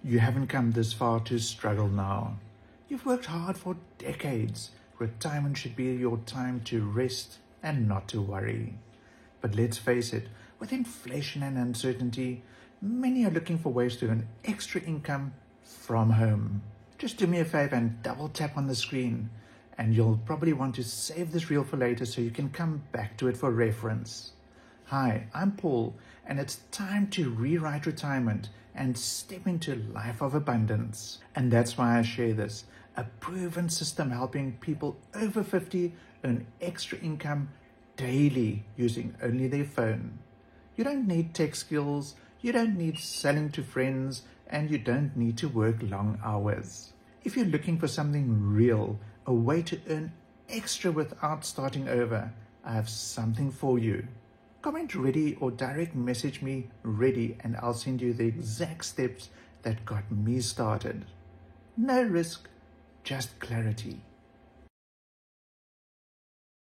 You haven't come this far to struggle now. You've worked hard for decades. Retirement should be your time to rest and not to worry. But let's face it, with inflation and uncertainty, many are looking for ways to earn extra income from home. Just do me a favor and double tap on the screen, and you'll probably want to save this reel for later so you can come back to it for reference. Hi, I'm Paul, and it's time to rewrite retirement and step into a life of abundance. And that's why I share this, a proven system helping people over 50 earn extra income daily using only their phone. You don't need tech skills, you don't need selling to friends, and you don't need to work long hours. If you're looking for something real, a way to earn extra without starting over, I have something for you. Comment ready or direct message me ready, and I'll send you the exact steps that got me started. No risk, just clarity.